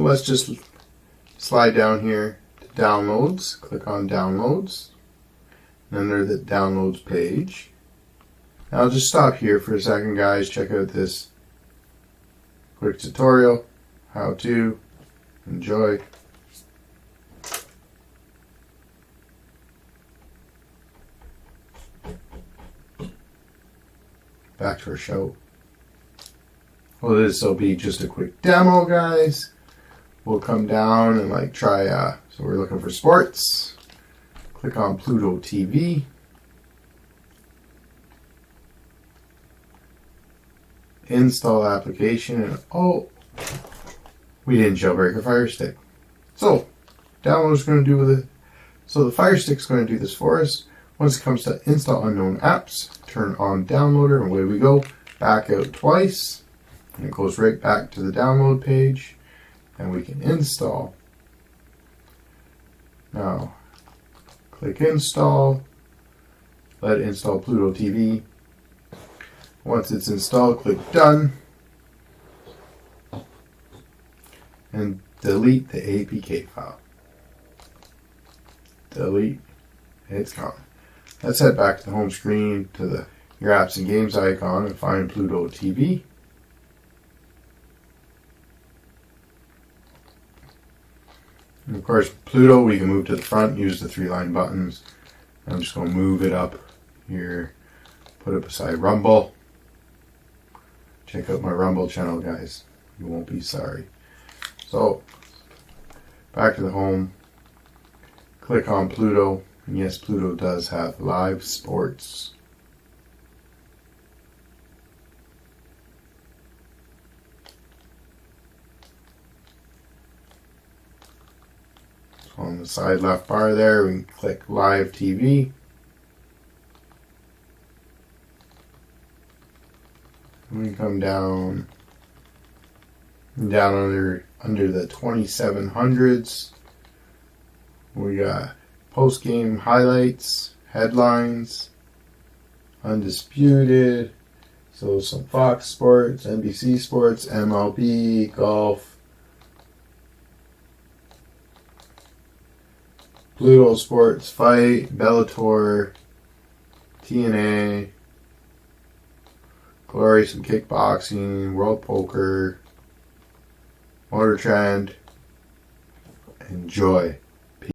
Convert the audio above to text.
let's just slide down here to downloads. Click on downloads. And under the downloads page. Now I'll just stop here for a second, guys. Check out this quick tutorial. How to. Enjoy. Back to our show. Well, this will be just a quick demo, guys. We'll come down and like try, so we're looking for sports. Click on Pluto TV. Install application, and oh, we didn't jailbreak a Fire Stick. So, download is going to do with it. So the Fire Stick is going to do this for us. Once it comes to install unknown apps, turn on downloader, and away we go. Back out twice, and it goes right back to the download page, and we can install. Now, click install. Let it install Pluto TV. Once it's installed, click done. And delete the APK file. Delete. It's gone. Let's head back to the home screen to your apps and games icon and find Pluto TV. And of course, Pluto, we can move to the front, use the 3-line buttons. I'm just going to move it up here, put it beside Rumble. Check out my Rumble channel, guys. You won't be sorry. So, back to the home. Click on Pluto. And yes, Pluto does have live sports. So on the side left bar there, we can click Live TV. We can come down under the 2700s. We got post-game highlights, headlines, undisputed, so some Fox Sports, NBC Sports, MLB, golf, Pluto Sports, Fight, Bellator, TNA, Glory, some kickboxing, World Poker, Motor Trend. Enjoy.